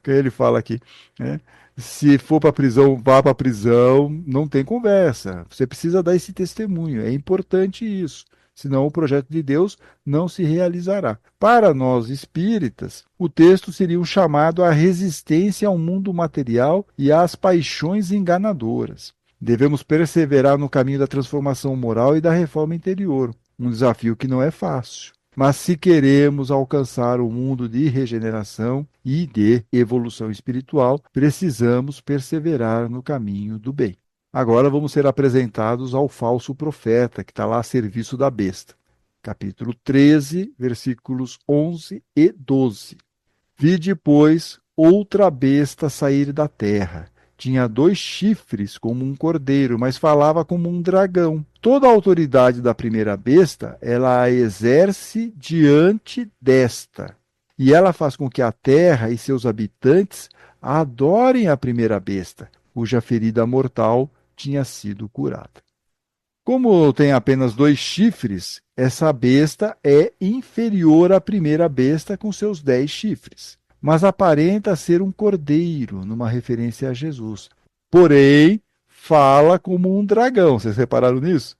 Que ele fala aqui, né? Se for para a prisão, vá para a prisão. Não tem conversa. Você precisa dar esse testemunho. É importante isso. Senão o projeto de Deus não se realizará. Para nós espíritas, o texto seria um chamado à resistência ao mundo material e às paixões enganadoras. Devemos perseverar no caminho da transformação moral e da reforma interior, um desafio que não é fácil. Mas se queremos alcançar o mundo de regeneração e de evolução espiritual, precisamos perseverar no caminho do bem. Agora vamos ser apresentados ao falso profeta, que está lá a serviço da besta. Capítulo 13, versículos 11 e 12. Vi depois outra besta sair da terra. Tinha 2 chifres como um cordeiro, mas falava como um dragão. Toda a autoridade da primeira besta, ela a exerce diante desta. E ela faz com que a terra e seus habitantes adorem a primeira besta, cuja ferida mortal tinha sido curada. Como tem apenas 2 chifres, essa besta é inferior à primeira besta com seus 10 chifres, mas aparenta ser um cordeiro, numa referência a Jesus. Porém, fala como um dragão. Vocês repararam nisso?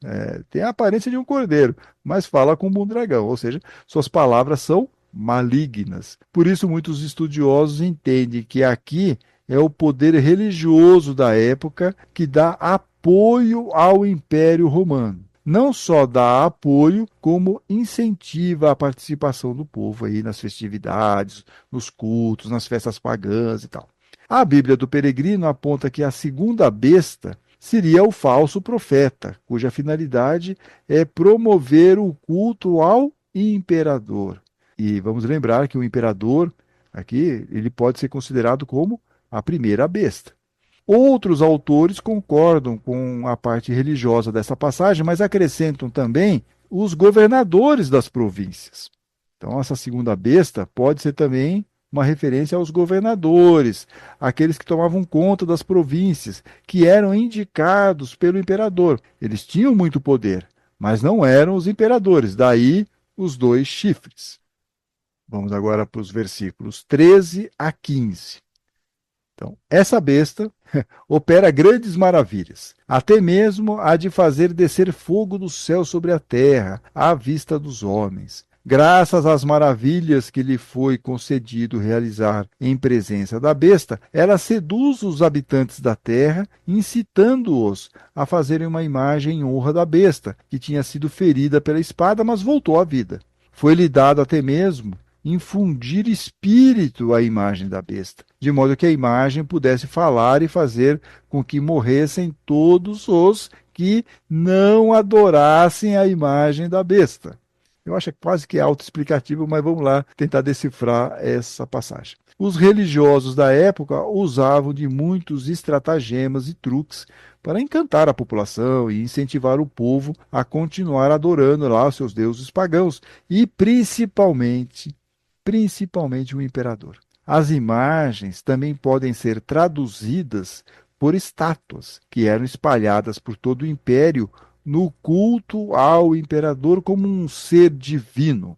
Tem a aparência de um cordeiro, mas fala como um dragão, ou seja, suas palavras são malignas. Por isso, muitos estudiosos entendem que aqui é o poder religioso da época que dá apoio ao Império Romano. Não só dá apoio, como incentiva a participação do povo aí nas festividades, nos cultos, nas festas pagãs e tal. A Bíblia do Peregrino aponta que a segunda besta seria o falso profeta, cuja finalidade é promover o culto ao imperador. E vamos lembrar que o imperador, aqui, ele pode ser considerado como a primeira besta. Outros autores concordam com a parte religiosa dessa passagem, mas acrescentam também os governadores das províncias. Então, essa segunda besta pode ser também uma referência aos governadores, aqueles que tomavam conta das províncias, que eram indicados pelo imperador. Eles tinham muito poder, mas não eram os imperadores, daí os 2 chifres. Vamos agora para os versículos 13 a 15. Então, essa besta opera grandes maravilhas, até mesmo a de fazer descer fogo do céu sobre a terra, à vista dos homens. Graças às maravilhas que lhe foi concedido realizar em presença da besta, ela seduz os habitantes da terra, incitando-os a fazerem uma imagem em honra da besta, que tinha sido ferida pela espada, mas voltou à vida. Foi-lhe dado até mesmo infundir espírito à imagem da besta, de modo que a imagem pudesse falar e fazer com que morressem todos os que não adorassem a imagem da besta. Eu acho quase que é autoexplicativo, mas vamos lá tentar decifrar essa passagem. Os religiosos da época usavam de muitos estratagemas e truques para encantar a população e incentivar o povo a continuar adorando lá os seus deuses pagãos e principalmente o imperador. As imagens também podem ser traduzidas por estátuas, que eram espalhadas por todo o império no culto ao imperador como um ser divino.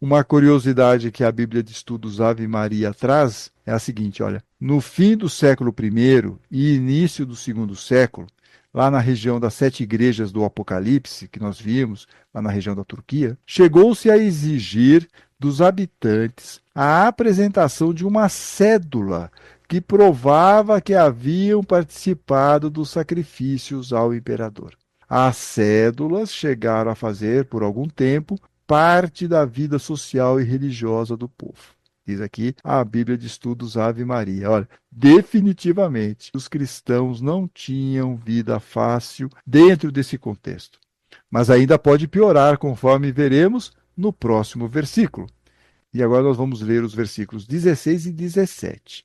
Uma curiosidade que a Bíblia de Estudos Ave Maria traz é a seguinte, olha, no fim do século I e início do segundo século, lá na região das 7 igrejas do Apocalipse, que nós vimos, lá na região da Turquia, chegou-se a exigir dos habitantes a apresentação de uma cédula que provava que haviam participado dos sacrifícios ao imperador. As cédulas chegaram a fazer, por algum tempo, parte da vida social e religiosa do povo. Diz aqui a Bíblia de Estudos Ave Maria. Olha, definitivamente, os cristãos não tinham vida fácil dentro desse contexto. Mas ainda pode piorar, conforme veremos no próximo versículo. E agora nós vamos ler os versículos 16 e 17.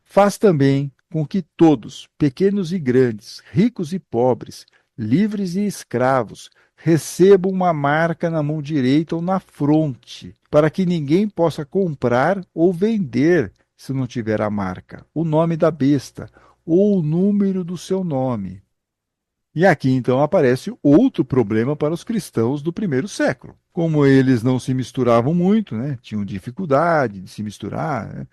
Faz também com que todos, pequenos e grandes, ricos e pobres, livres e escravos, recebam uma marca na mão direita ou na fronte, para que ninguém possa comprar ou vender se não tiver a marca, o nome da besta ou o número do seu nome. E aqui então aparece outro problema para os cristãos do primeiro século. Como eles não se misturavam muito, tinham dificuldade de se misturar,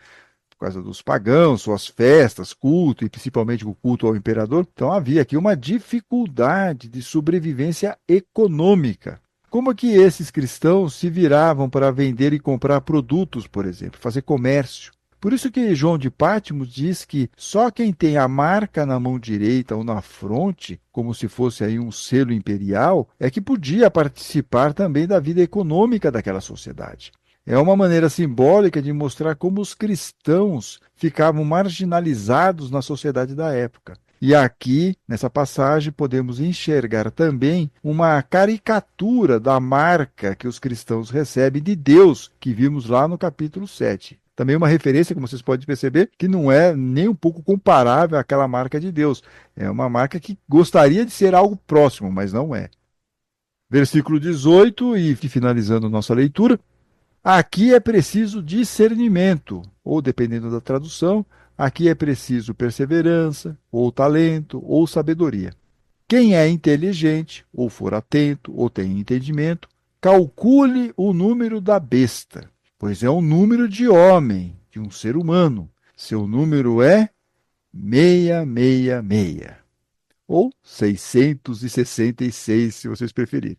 por causa dos pagãos, suas festas, culto, e principalmente o culto ao imperador, então havia aqui uma dificuldade de sobrevivência econômica. Como que esses cristãos se viravam para vender e comprar produtos, por exemplo, fazer comércio? Por isso que João de Pátmos diz que só quem tem a marca na mão direita ou na fronte, como se fosse aí um selo imperial, é que podia participar também da vida econômica daquela sociedade. É uma maneira simbólica de mostrar como os cristãos ficavam marginalizados na sociedade da época. E aqui, nessa passagem, podemos enxergar também uma caricatura da marca que os cristãos recebem de Deus, que vimos lá no capítulo 7. Também uma referência, como vocês podem perceber, que não é nem um pouco comparável àquela marca de Deus. É uma marca que gostaria de ser algo próximo, mas não é. Versículo 18, e finalizando nossa leitura. Aqui é preciso discernimento, ou dependendo da tradução, aqui é preciso perseverança, ou talento, ou sabedoria. Quem é inteligente, ou for atento, ou tem entendimento, calcule o número da besta, pois é um número de homem, de um ser humano. Seu número é 666, ou 666, se vocês preferirem.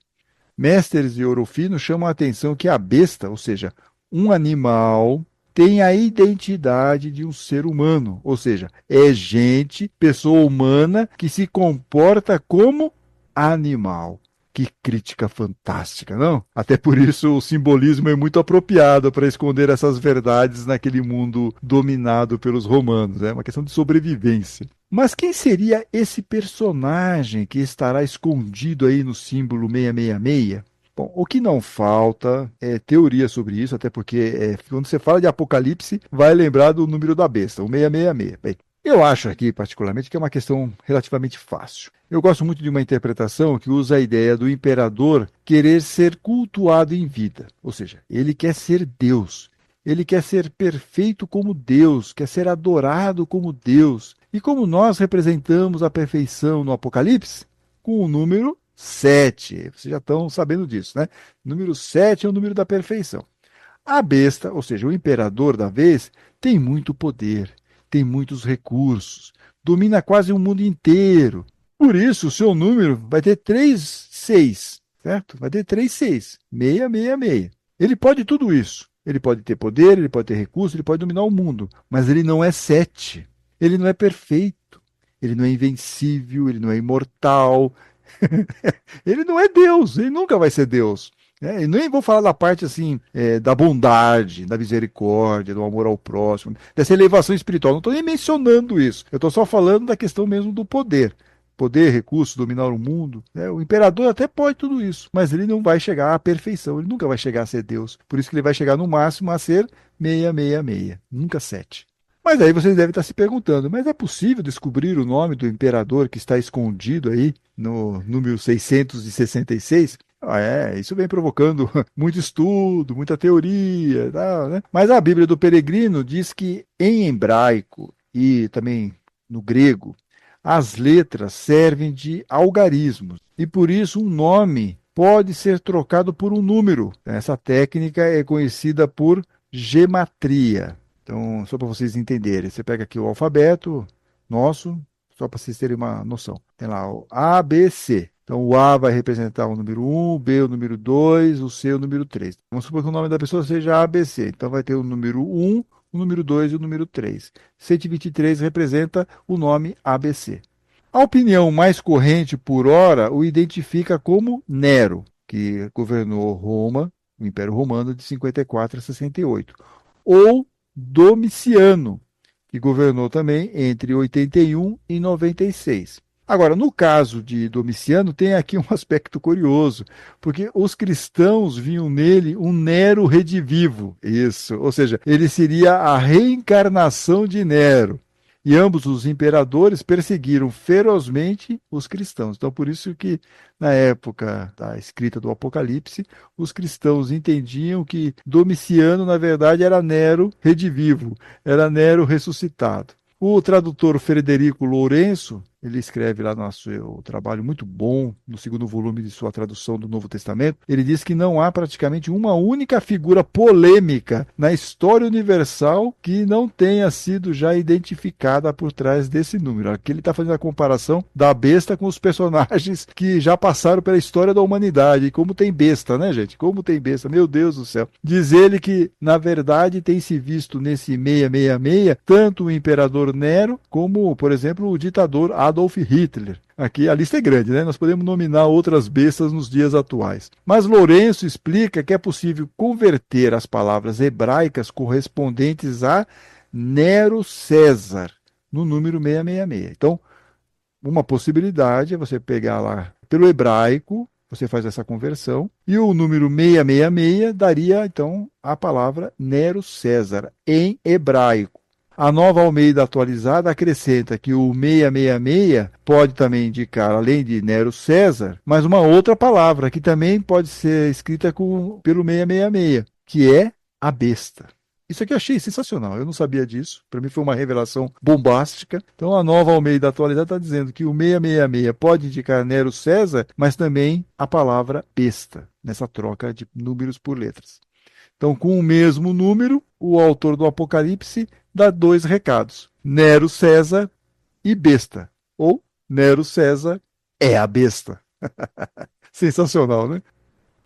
Mestres de Ouro Fino chamam a atenção que a besta, ou seja, um animal, tem a identidade de um ser humano, ou seja, é gente, pessoa humana, que se comporta como animal. Que crítica fantástica, não? Até por isso o simbolismo é muito apropriado para esconder essas verdades naquele mundo dominado pelos romanos. É uma questão de sobrevivência. Mas quem seria esse personagem que estará escondido aí no símbolo 666? Bom, o que não falta é teoria sobre isso, até porque quando você fala de Apocalipse, vai lembrar do número da besta, o 666. Bem, eu acho aqui, particularmente, que é uma questão relativamente fácil. Eu gosto muito de uma interpretação que usa a ideia do imperador querer ser cultuado em vida, ou seja, ele quer ser Deus. Ele quer ser perfeito como Deus, quer ser adorado como Deus. E como nós representamos a perfeição no Apocalipse? Com o número 7. Vocês já estão sabendo disso, né? O número 7 é o número da perfeição. A besta, ou seja, o imperador da vez, tem muito poder, tem muitos recursos, domina quase o mundo inteiro. Por isso, o seu número vai ter 36, certo? Vai ter 36, 666. Ele pode tudo isso. Ele pode ter poder, ele pode ter recursos, ele pode dominar o mundo, mas ele não é 7. Ele não é perfeito. Ele não é invencível, ele não é imortal. Ele não é Deus, ele nunca vai ser Deus. E nem vou falar da parte assim, da bondade, da misericórdia, do amor ao próximo, dessa elevação espiritual. Não estou nem mencionando isso. Eu estou só falando da questão mesmo do poder. Poder, recursos, dominar o mundo. O imperador até pode tudo isso, mas ele não vai chegar à perfeição. Ele nunca vai chegar a ser Deus. Por isso que ele vai chegar no máximo a ser 666, nunca 7. Mas aí vocês devem estar se perguntando, mas é possível descobrir o nome do imperador que está escondido aí no número 666? Isso vem provocando muito estudo, muita teoria, tal, né? Mas a Bíblia do Peregrino diz que em hebraico e também no grego, as letras servem de algarismos e por isso um nome pode ser trocado por um número. Essa técnica é conhecida por gematria. Então, só para vocês entenderem, você pega aqui o alfabeto nosso, só para vocês terem uma noção. Tem lá o A, B, C. Então, o A vai representar o número 1, o B o número 2, o C o número 3. Vamos supor que o nome da pessoa seja ABC. Então, vai ter o número 1, o número 2 e o número 3. 123 representa o nome ABC. A opinião mais corrente por hora o identifica como Nero, que governou Roma, o Império Romano, de 54 a 68. Ou Domiciano, que governou também entre 81 e 96. Agora, no caso de Domiciano, tem aqui um aspecto curioso, porque os cristãos viam nele um Nero redivivo. Isso, ou seja, ele seria a reencarnação de Nero. E ambos os imperadores perseguiram ferozmente os cristãos. Então, por isso que, na época da escrita do Apocalipse, os cristãos entendiam que Domiciano, na verdade, era Nero redivivo, era Nero ressuscitado. O tradutor Frederico Lourenço, ele escreve lá no seu trabalho muito bom, no segundo volume de sua tradução do Novo Testamento, ele diz que não há praticamente uma única figura polêmica na história universal que não tenha sido já identificada por trás desse número. Aqui ele está fazendo a comparação da besta com os personagens que já passaram pela história da humanidade. E como tem besta, né, gente? Como tem besta, meu Deus do céu. Diz ele que, na verdade, tem se visto nesse 666 tanto o imperador Nero como, por exemplo, o ditador Adolf Hitler. Aqui a lista é grande, né? Nós podemos nominar outras bestas nos dias atuais. Mas Lourenço explica que é possível converter as palavras hebraicas correspondentes a Nero César no número 666. Então, uma possibilidade é você pegar lá pelo hebraico, você faz essa conversão, e o número 666 daria, então, a palavra Nero César, em hebraico. A Nova Almeida atualizada acrescenta que o 666 pode também indicar, além de Nero César, mais uma outra palavra, que também pode ser escrita pelo 666, que é a besta. Isso aqui eu achei sensacional, eu não sabia disso, para mim foi uma revelação bombástica. Então a Nova Almeida atualizada está dizendo que o 666 pode indicar Nero César, mas também a palavra besta, nessa troca de números por letras. Então, com o mesmo número, o autor do Apocalipse dá dois recados: Nero César e besta, ou Nero César é a besta. Sensacional, né?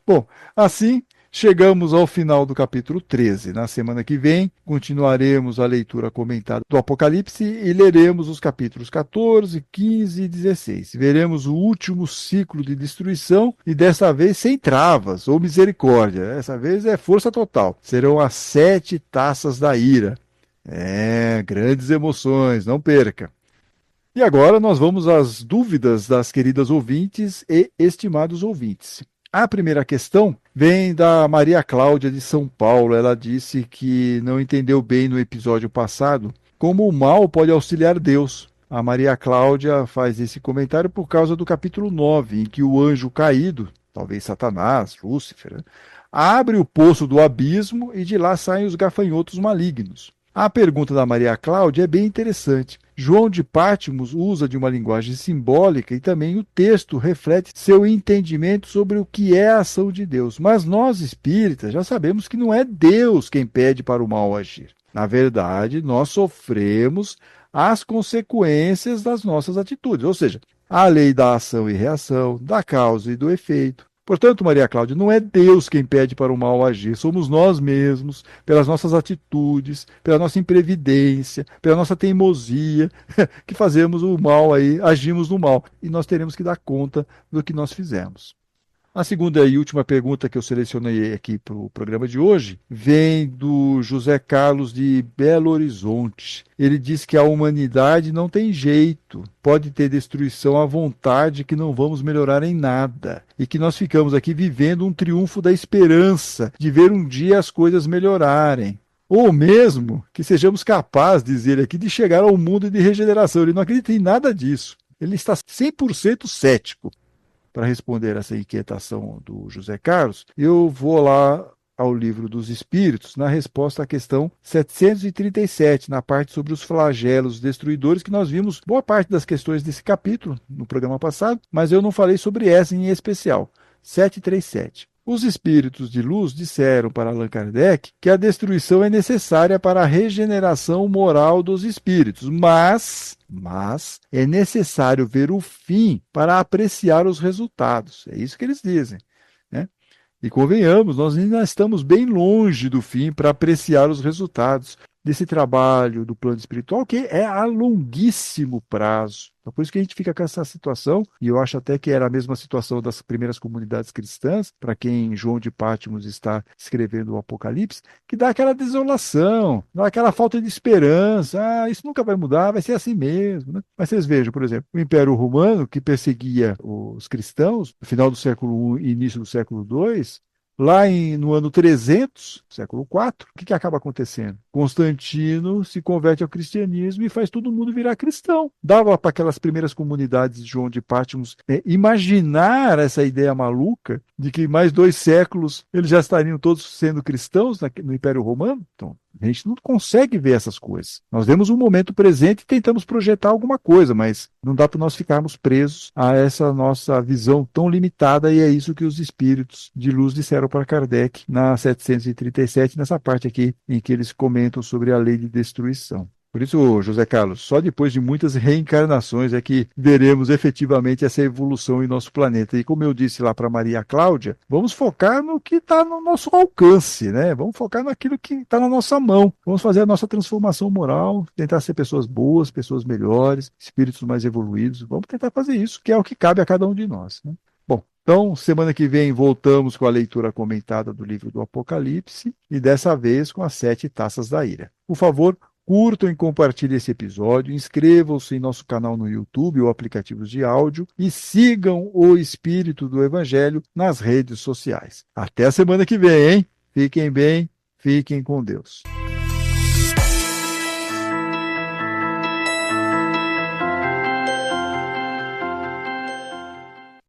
Bom, assim chegamos ao final do capítulo 13. Na semana que vem, continuaremos a leitura comentada do Apocalipse e leremos os capítulos 14, 15 e 16. Veremos o último ciclo de destruição e desta vez sem travas ou misericórdia. Dessa vez é força total. Serão as 7 taças da ira. Grandes emoções, não perca. E agora nós vamos às dúvidas das queridas ouvintes e estimados ouvintes. A primeira questão vem da Maria Cláudia de São Paulo. Ela disse que não entendeu bem no episódio passado como o mal pode auxiliar Deus. A Maria Cláudia faz esse comentário por causa do capítulo 9, em que o anjo caído, talvez Satanás, Lúcifer, né, abre o poço do abismo e de lá saem os gafanhotos malignos. A pergunta da Maria Cláudia é bem interessante. João de Patmos usa de uma linguagem simbólica e também o texto reflete seu entendimento sobre o que é a ação de Deus. Mas nós espíritas já sabemos que não é Deus quem pede para o mal agir. Na verdade, nós sofremos as consequências das nossas atitudes, ou seja, a lei da ação e reação, da causa e do efeito. Portanto, Maria Cláudia, não é Deus quem pede para o mal agir, somos nós mesmos, pelas nossas atitudes, pela nossa imprevidência, pela nossa teimosia, que fazemos o mal aí, agimos no mal. E nós teremos que dar conta do que nós fizemos. A segunda e última pergunta que eu selecionei aqui para o programa de hoje vem do José Carlos de Belo Horizonte. Ele diz que a humanidade não tem jeito, pode ter destruição à vontade, que não vamos melhorar em nada. E que nós ficamos aqui vivendo um triunfo da esperança de ver um dia as coisas melhorarem. Ou mesmo que sejamos capazes, diz ele aqui, de chegar ao mundo de regeneração. Ele não acredita em nada disso. Ele está 100% cético. Para responder essa inquietação do José Carlos, eu vou lá ao Livro dos Espíritos, na resposta à questão 737, na parte sobre os flagelos destruidores, que nós vimos boa parte das questões desse capítulo no programa passado, mas eu não falei sobre essa em especial. 737. Os espíritos de luz disseram para Allan Kardec que a destruição é necessária para a regeneração moral dos espíritos, mas é necessário ver o fim para apreciar os resultados. É isso que eles dizem, né? E convenhamos, nós ainda estamos bem longe do fim para apreciar os resultados desse trabalho do plano espiritual, que é a longuíssimo prazo. Então, por isso que a gente fica com essa situação, e eu acho até que era a mesma situação das primeiras comunidades cristãs, para quem João de Patmos está escrevendo o Apocalipse, que dá aquela desolação, dá aquela falta de esperança. Isso nunca vai mudar, vai ser assim mesmo, né? Mas vocês vejam, por exemplo, o Império Romano, que perseguia os cristãos, no final do século I e início do século II, lá no ano 300, século IV, o que acaba acontecendo? Constantino se converte ao cristianismo e faz todo mundo virar cristão. Dava para aquelas primeiras comunidades de João de Patmos imaginar essa ideia maluca de que mais 2 séculos eles já estariam todos sendo cristãos no Império Romano? Então, A gente não consegue ver essas coisas. Nós vemos o momento presente e tentamos projetar alguma coisa, mas não dá para nós ficarmos presos a essa nossa visão tão limitada, e é isso que os espíritos de luz disseram para Kardec na 737, nessa parte aqui em que eles comentam sobre a lei de destruição. Por isso, José Carlos, só depois de muitas reencarnações é que veremos efetivamente essa evolução em nosso planeta. E como eu disse lá para Maria Cláudia, vamos focar no que está no nosso alcance, né? Vamos focar naquilo que está na nossa mão. Vamos fazer a nossa transformação moral, tentar ser pessoas boas, pessoas melhores, espíritos mais evoluídos. Vamos tentar fazer isso, que é o que cabe a cada um de nós, né? Bom, então, semana que vem voltamos com a leitura comentada do livro do Apocalipse e dessa vez com as 7 taças da ira. Por favor, curtam e compartilhem esse episódio, inscrevam-se em nosso canal no YouTube ou aplicativos de áudio e sigam o Espírito do Evangelho nas redes sociais. Até a semana que vem, hein? Fiquem bem, fiquem com Deus.